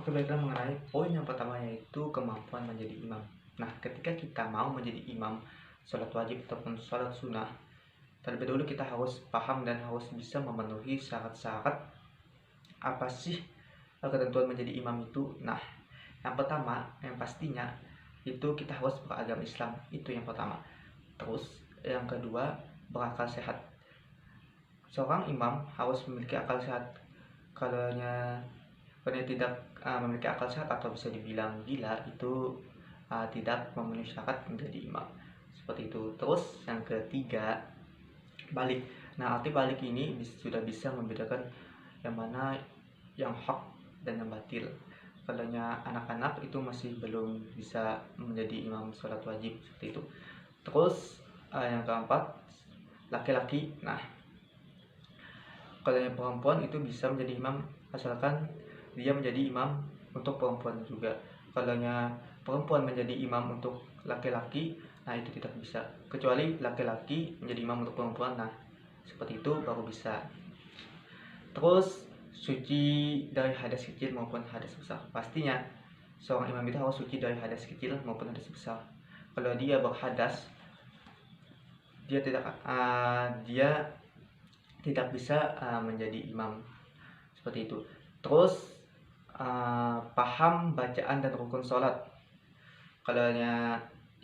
Oke, baiklah mengenai poin yang pertama yaitu kemampuan menjadi imam. Nah, ketika kita mau menjadi imam sholat wajib ataupun sholat sunnah, terlebih dahulu kita harus paham dan harus bisa memenuhi syarat-syarat apa sih ketentuan menjadi imam itu. Nah, yang pertama, yang pastinya itu kita harus beragama Islam, itu yang pertama. Terus, yang kedua, berakal sehat. Seorang imam harus memiliki akal sehat. Kalau tidak memiliki akal sehat atau bisa dibilang gila, itu tidak memenuhi syarat menjadi imam, seperti itu. Terus yang ketiga, balik. Nah, arti balik ini sudah bisa membedakan yang mana yang hak dan yang batil. Kalau anak-anak itu masih belum bisa menjadi imam sholat wajib, seperti itu. Terus yang keempat, laki-laki. Nah, kalau yang perempuan itu bisa menjadi imam asalkan dia menjadi imam untuk perempuan juga. Kalau perempuan menjadi imam untuk laki-laki, nah itu tidak bisa. Kecuali laki-laki menjadi imam untuk perempuan, nah seperti itu baru bisa. Terus suci dari hadas kecil maupun hadas besar. Pastinya seorang imam itu harus suci dari hadas kecil maupun hadas besar. Kalau dia berhadas, dia tidak bisa menjadi imam, seperti itu. Terus paham bacaan dan rukun sholat. Kalau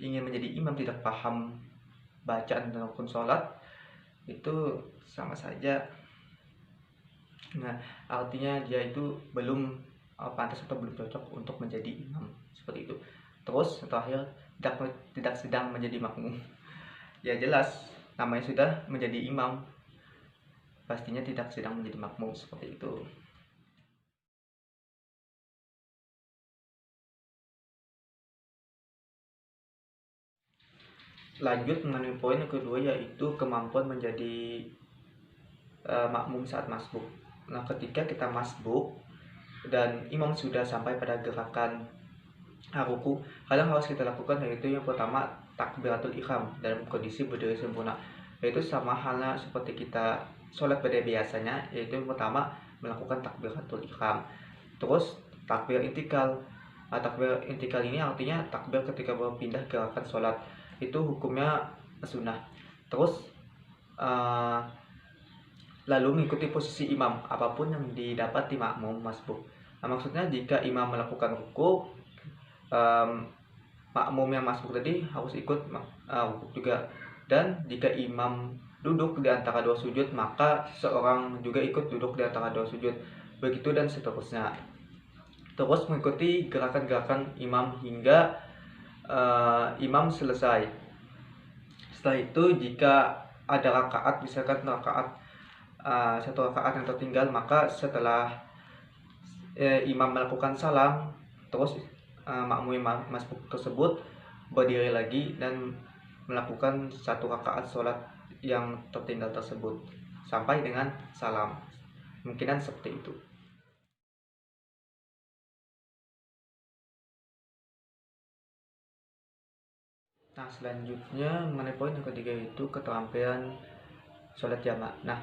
ingin menjadi imam tidak paham bacaan dan rukun sholat, itu sama saja. Nah, artinya dia itu belum pantas atau belum cocok untuk menjadi imam, seperti itu. Terus yang terakhir, tidak sedang menjadi makmum. Ya jelas, namanya sudah menjadi imam, pastinya tidak sedang menjadi makmum, seperti itu. Lanjut mengenai poin yang kedua yaitu kemampuan menjadi makmum saat masbuk. Nah, ketika kita masbuk dan imam sudah sampai pada gerakan ruku, hal yang harus kita lakukan yaitu yang pertama takbiratul ihram dalam kondisi berdiri sempurna. Yaitu sama halnya seperti kita sholat pada biasanya, yaitu yang pertama melakukan takbiratul ihram. Terus takbir intikal. Takbir intikal ini artinya takbir ketika berpindah gerakan sholat. Itu hukumnya sunnah. Terus lalu mengikuti posisi imam apapun yang didapati makmum masbuk. Nah, maksudnya jika imam melakukan ruku, makmum yang masbuk tadi harus ikut ruku juga. Dan jika imam duduk di antara dua sujud, maka seorang juga ikut duduk di antara dua sujud. Begitu dan seterusnya. Terus mengikuti gerakan-gerakan imam hingga imam selesai. Setelah itu jika ada rakaat, misalkan satu rakaat yang tertinggal, maka setelah imam melakukan salam, terus makmum masbuk tersebut berdiri lagi dan melakukan satu rakaat sholat yang tertinggal tersebut sampai dengan salam. Mungkinan seperti itu. Nah, selanjutnya mengenai poin yang ketiga itu keterampilan sholat jamaah. Nah,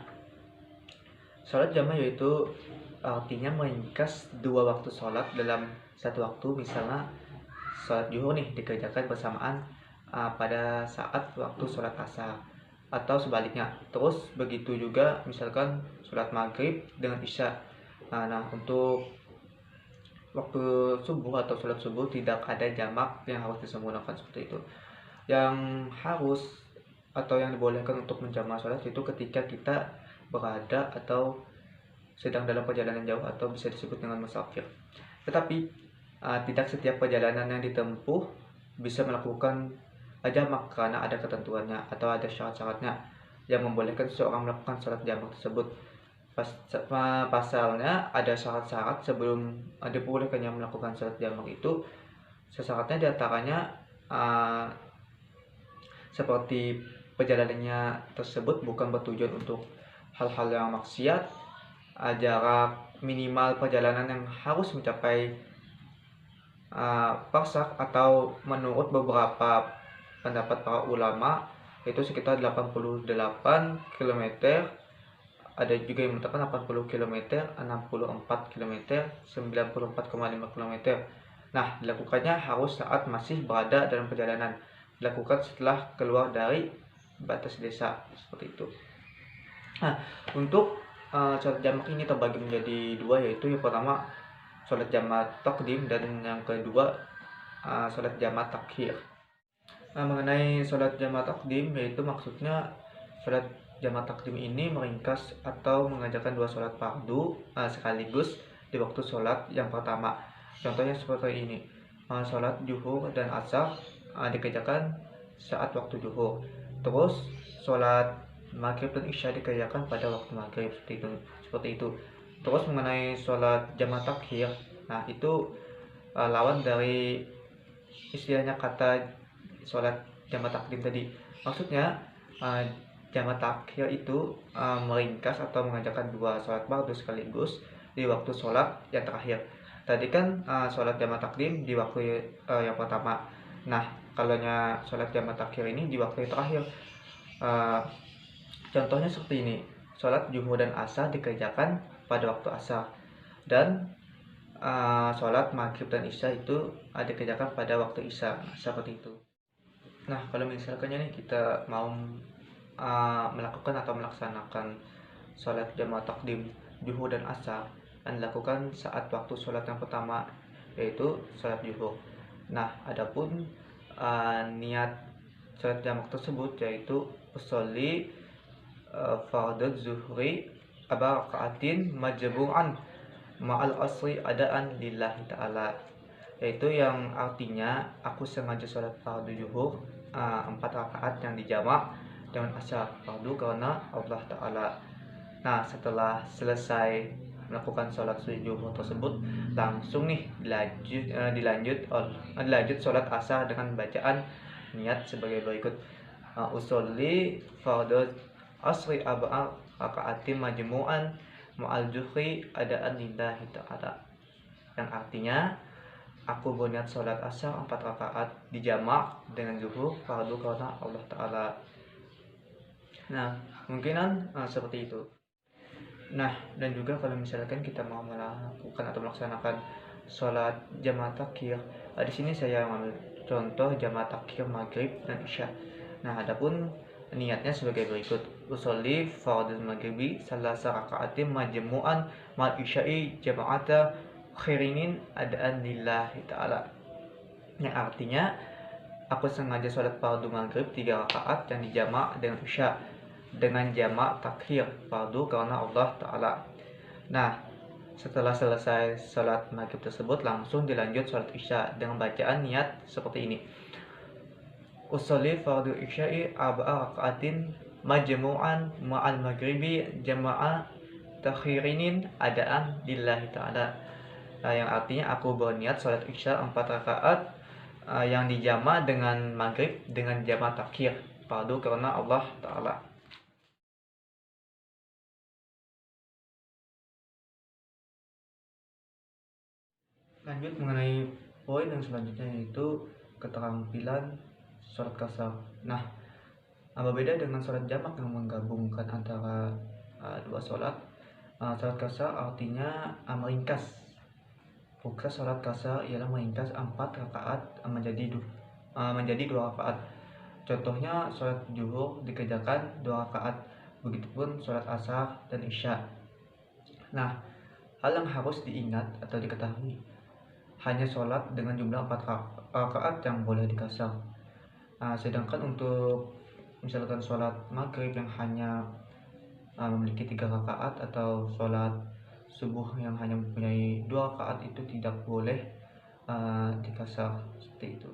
sholat jamaah yaitu artinya meringkas dua waktu sholat dalam satu waktu. Misalnya sholat zuhur nih dikerjakan bersamaan pada saat waktu sholat asar, atau sebaliknya. Terus begitu juga misalkan sholat maghrib dengan isya. Nah, untuk waktu subuh atau sholat subuh tidak ada jamak yang harus disempurnakan, seperti itu. Yang harus atau yang dibolehkan untuk menjamak sholat itu ketika kita berada atau sedang dalam perjalanan jauh atau bisa disebut dengan musafir. Tetapi tidak setiap perjalanan yang ditempuh bisa melakukan jamak karena ada ketentuannya atau ada syarat-syaratnya yang membolehkan seseorang melakukan sholat jamak tersebut. Pasalnya ada syarat-syarat sebelum dibolehkannya melakukan sholat jamak itu. Syaratnya diantaranya seperti perjalanannya tersebut bukan bertujuan untuk hal-hal yang maksiat, jarak minimal perjalanan yang harus mencapai parsak, atau menurut beberapa pendapat para ulama itu sekitar 88 km ada juga yang menetapkan 80 km, 64 km, 94,5 km. Nah, dilakukannya harus saat masih berada dalam perjalanan. Dilakukan setelah keluar dari batas desa, seperti itu. Nah, untuk sholat jamak ini terbagi menjadi dua, yaitu yang pertama sholat jamak takdim dan yang kedua sholat jamak takhir. Mengenai sholat jamak takdim, yaitu maksudnya sholat jamak takdim ini meringkas atau mengajarkan dua sholat fardu sekaligus di waktu sholat yang pertama. Contohnya seperti ini, sholat zuhur dan asar dikerjakan saat waktu zuhur. Terus sholat maghrib dan isya dikerjakan pada waktu maghrib, seperti itu. Terus mengenai sholat jamak takhir, nah itu lawan dari istilahnya kata sholat jamak takdim tadi. Maksudnya jamak takhir itu meringkas atau mengajarkan dua sholat fardu sekaligus di waktu sholat yang terakhir. Tadi kan sholat jamak takdim di waktu yang pertama. Nah, kalau sholat jamak takhir ini di waktu yang terakhir. Contohnya seperti ini, sholat zuhur dan asar dikerjakan pada waktu asar, dan sholat maghrib dan isya itu dikerjakan pada waktu isya, seperti itu. Nah, kalau misalkannya nih kita mau melakukan atau melaksanakan sholat jamak takdim zuhur dan asar, dan dilakukan saat waktu sholat yang pertama, yaitu sholat zuhur. Nah, adapun niat sholat jamak tersebut yaitu usolli fardhu zuhri arba'atin majmu'an ma'al asri adaan lillahi ta'ala, yaitu yang artinya aku sengaja sholat fardu zuhur 4 rakaat yang dijamak dengan asar fardu karena Allah Ta'ala. Nah, setelah selesai melakukan sholat zuhur tersebut, langsung nih dilanjut sholat asar dengan bacaan niat sebagai berikut: usolli fardhu asri arba'a rakaatin majmu'an ma'al zuhri adaan lillahi ta'ala, yang artinya aku berniat sholat asar 4 rakaat dijamak dengan zuhur fardu karena Allah Ta'ala. Nah, kemungkinan seperti itu. Nah, dan juga kalau misalkan kita mau melakukan atau melaksanakan sholat jamak takhir, di sini saya mengambil contoh jamak takhir maghrib dan isya. Nah, adapun niatnya sebagai berikut: usolli fardhu maghribi salasa rakaatin majmu'an mal isya'i jama'ata khirinin adaan lillahi ta'ala, yang artinya aku sengaja sholat fardu maghrib 3 rakaat yang dijamak dengan isya dengan jamak takhir fardu karena Allah Ta'ala. Nah, setelah selesai sholat maghrib tersebut, langsung dilanjut sholat isya dengan bacaan niat seperti ini: usolli fardu isya'i arba'a rakaatin majmu'an ma'al maghribi jama'a takhirinin adaan lillahi ta'ala, yang artinya aku berniat sholat isya 4 rakaat yang dijamak dengan maghrib dengan jamak takhir fardu karena Allah Ta'ala. Lanjut mengenai poin yang selanjutnya, yaitu keterampilan sholat qasar. Nah, berbeda dengan sholat jamak yang menggabungkan antara dua sholat, sholat qasar artinya meringkas. Fokus sholat qasar ialah meringkas 4 rakaat menjadi 2 rakaat. Contohnya sholat zuhur dikerjakan 2 rakaat, begitupun sholat asar dan isya. Nah, hal yang harus diingat atau diketahui, hanya sholat dengan jumlah 4 rakaat yang boleh dikasar. Sedangkan untuk misalkan sholat maghrib yang hanya memiliki 3 rakaat atau sholat subuh yang hanya mempunyai 2 rakaat, itu tidak boleh dikasar seperti itu.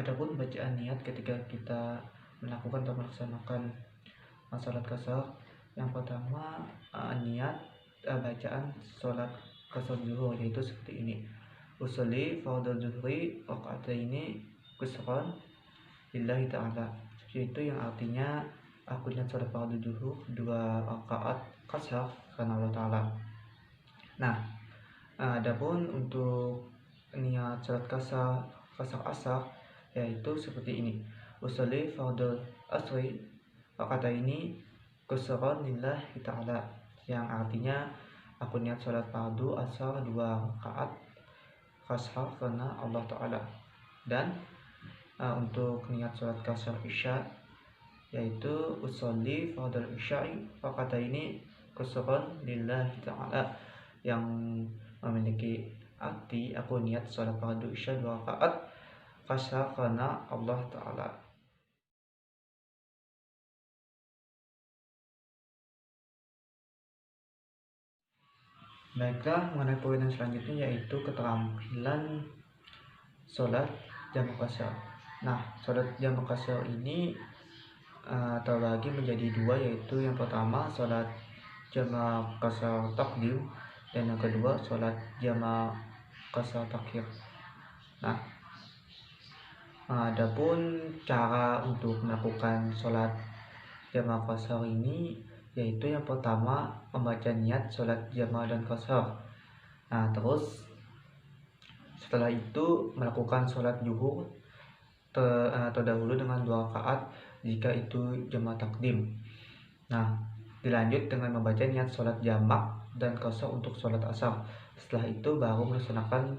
Adapun bacaan niat ketika kita melakukan atau melaksanakan sholat qasar, yang pertama niat bacaan sholat qasar zuhur, yaitu seperti ini: usolli fardhu zuhri raka'ataini qasran lillahi ta'ala, yaitu yang artinya aku niat sholat fardu zuhur 2 rakaat qasar karena Allah Ta'ala. Nah, adapun untuk niat sholat qasar asar, yaitu seperti ini: usolli fardhu asri raka'ataini qasran lillahi ta'ala, yang artinya aku niat sholat fardu asar 2 rakaat qasar karena Allah Ta'ala. Dan untuk niat sholat qasar isya yaitu usolli fardal isya'i ini qasran lillahi ta'ala, yang memiliki arti aku niat sholat fardu isya 2 rakaat qasar karena Allah Ta'ala. Baiklah, mengenai poin yang selanjutnya yaitu keterampilan sholat jamak qasar. Nah, sholat jamak qasar ini terbagi menjadi 2, yaitu yang pertama sholat jamak qasar takdim dan yang kedua sholat jamak qasar takhir. Nah, adapun cara untuk melakukan sholat jamak qasar ini yaitu yang pertama membaca niat sholat jamak dan qasar. Nah, terus setelah itu melakukan sholat zuhur terdahulu dengan 2 rakaat jika itu jamak takdim. Nah, dilanjut dengan membaca niat sholat jamak dan qasar untuk sholat asar. Setelah itu baru melaksanakan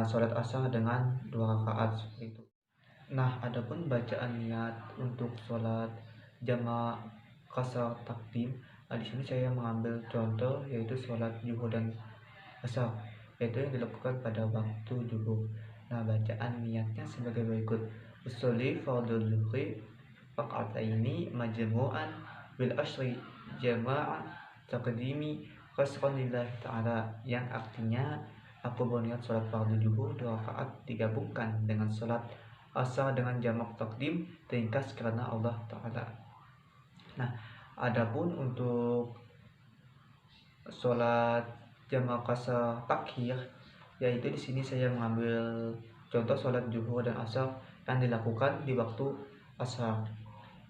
sholat asar dengan 2 rakaat seperti itu. Nah, adapun bacaan niat untuk sholat jamak qasar takdim, di sini saya mengambil contoh yaitu sholat zuhur dan asar, yaitu yang dilakukan pada waktu zuhur. Nah, bacaan niatnya sebagai berikut: usolli fardhu zuhri raq'ataini majmu'an bil asri jama'ah taqdimi qasran lillahi ta'ala, yang artinya aku berniat sholat fardu zuhur 2 rakaat digabungkan dengan sholat asar dengan jamak takdim ringkas karena Allah Ta'ala. Nah, adapun untuk sholat jamak qasar takhir, yaitu di sini saya mengambil contoh sholat zuhur dan asar yang dilakukan di waktu asar.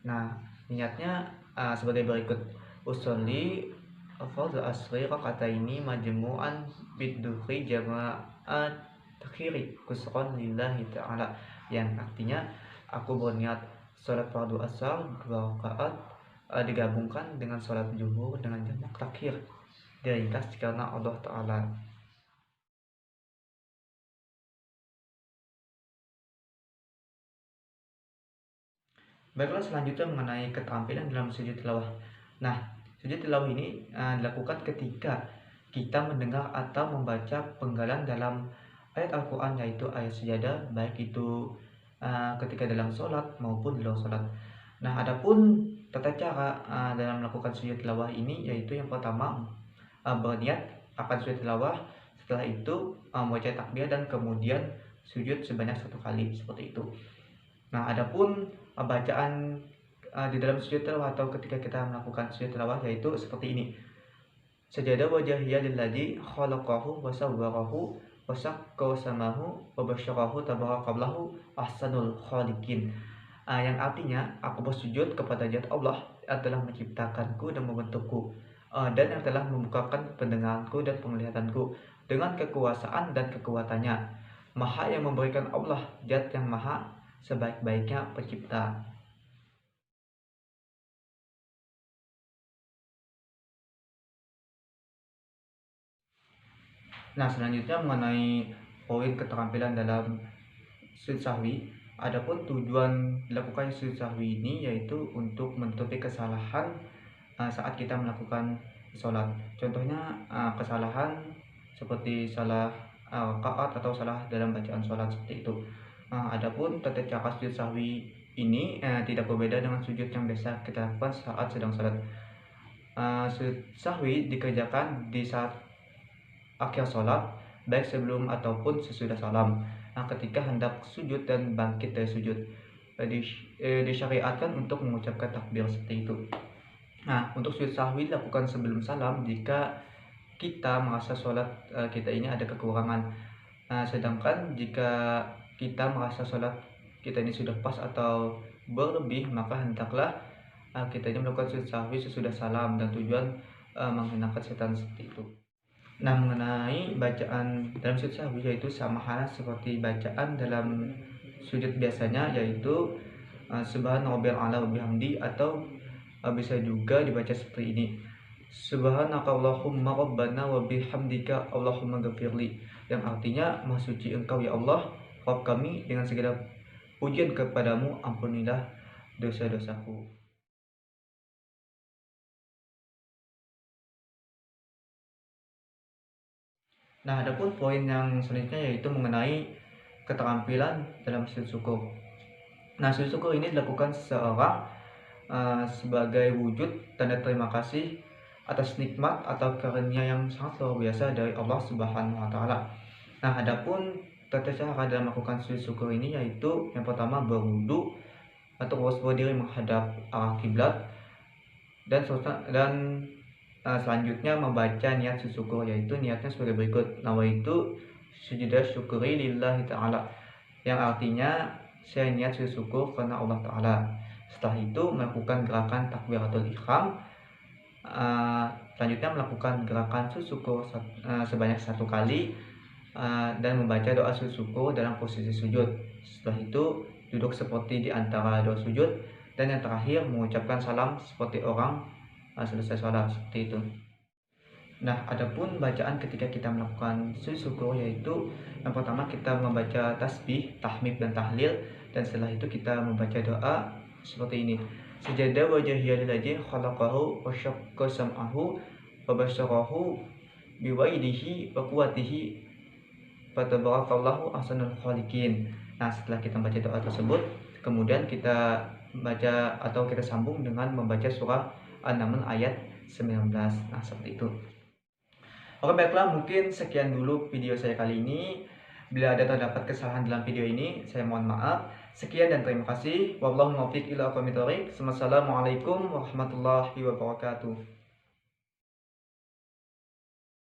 Nah, niatnya sebagai berikut: usolli fardhu asri raqataini majmu'an bid-duhri jama'at takhiri qasran lillahi ta'ala, yang artinya aku berniat sholat fardu asar 2 rakaat digabungkan dengan sholat zuhur dengan jamak takhir diringkas karena Allah Ta'ala. Baiklah, selanjutnya mengenai keterampilan dalam sujud tilawah. Nah, sujud tilawah ini dilakukan ketika kita mendengar atau membaca penggalan dalam ayat Al-Quran, yaitu ayat sejadah, baik itu ketika dalam sholat maupun di luar sholat. Nah, adapun tata cara dalam melakukan sujud tilawah ini yaitu yang pertama berniat akan sujud tilawah, setelah itu membaca takbir dan kemudian sujud sebanyak 1 kali seperti itu. Nah, adapun bacaan di dalam sujud tilawah atau ketika kita melakukan sujud tilawah yaitu seperti ini: sajada wajhiya lilladzi khalaqahu wa sawwarahu wa sakka samahu wa basyarahu tabarakallahi ahsanul khaliqin, yang artinya aku bersujud kepada zat Allah yang telah menciptakanku dan membentukku, dan yang telah membukakan pendengaranku dan penglihatanku dengan kekuasaan dan kekuatannya. Maha yang memberikan Allah, zat yang maha sebaik-baiknya pencipta. Nah, selanjutnya mengenai poin keterampilan dalam sujud sahwi. Adapun tujuan dilakukannya sujud sahwi ini yaitu untuk menutupi kesalahan saat kita melakukan sholat. Contohnya kesalahan seperti salah rakaat atau salah dalam bacaan sholat seperti itu. Adapun tata cara sujud sahwi ini tidak berbeda dengan sujud yang biasa kita lakukan saat sedang sholat. Sujud sahwi dikerjakan di saat akhir sholat, baik sebelum ataupun sesudah salam. Nah, ketika hendak sujud dan bangkit dari sujud, disyariatkan untuk mengucapkan takbir seperti itu. Nah, untuk sujud sahwi dilakukan sebelum salam jika kita merasa sholat kita ini ada kekurangan. Sedangkan jika kita merasa sholat kita ini sudah pas atau berlebih, maka hendaklah kita ini melakukan sujud sahwi sesudah salam dan tujuan menghinakan setan seperti itu. Nah, mengenai bacaan dalam sujud sahwi yaitu sama halnya seperti bacaan dalam sujud biasanya, yaitu subhana rabbiyal a'la wa bihamdi atau Bisa juga dibaca seperti ini. Subhanakallahumma rabbana wa bihamdika Allahumma ghafirli, yang artinya Maha suci Engkau ya Allah, Rabb kami, dengan segala pujian kepadamu, ampunilah dosa-dosaku. Nah, adapun poin yang selanjutnya yaitu mengenai keterampilan dalam sujud syukur. Nah, sujud syukur ini dilakukan seseorang sebagai wujud tanda terima kasih atas nikmat atau karunia yang sangat luar biasa dari Allah Subhanahu wa taala. Nah, adapun tata cara dalam melakukan sujud syukur ini yaitu yang pertama berwudu atau berdiri menghadap arah kiblat, dan selanjutnya membaca niat sujud syukur, yaitu niatnya sebagai berikut: nawaitu sujuda syukuri lillahi ta'ala, yang artinya saya niat sujud syukur karena Allah Ta'ala. Setelah itu melakukan gerakan takbiratul ihram, selanjutnya melakukan gerakan sujud syukur sebanyak 1 kali, dan membaca doa sujud syukur dalam posisi sujud. Setelah itu duduk seperti di antara dua sujud, dan yang terakhir mengucapkan salam seperti orang selesai sholat, seperti itu. Nah, adapun bacaan ketika kita melakukan sujud syukur yaitu yang pertama kita membaca tasbih, tahmid dan tahlil, dan setelah itu kita membaca doa seperti ini: sajada wajhiya lillazi khalaqahu wa syaqqa sam'ahu wa basyarahu biwaidihi wa quwwatihi fatabarakallahu ahsanul khaliqin. Nah, setelah kita membaca doa tersebut, kemudian kita baca atau kita sambung dengan membaca surah An-Naml ayat 19. Nah, seperti itu. Oke, baiklah, mungkin sekian dulu video saya kali ini. Bila ada terdapat kesalahan dalam video ini, saya mohon maaf. Sekian dan terima kasih. Wallahu muwaffiq ila aqwamit thoriq. Wassalamualaikum warahmatullahi wabarakatuh.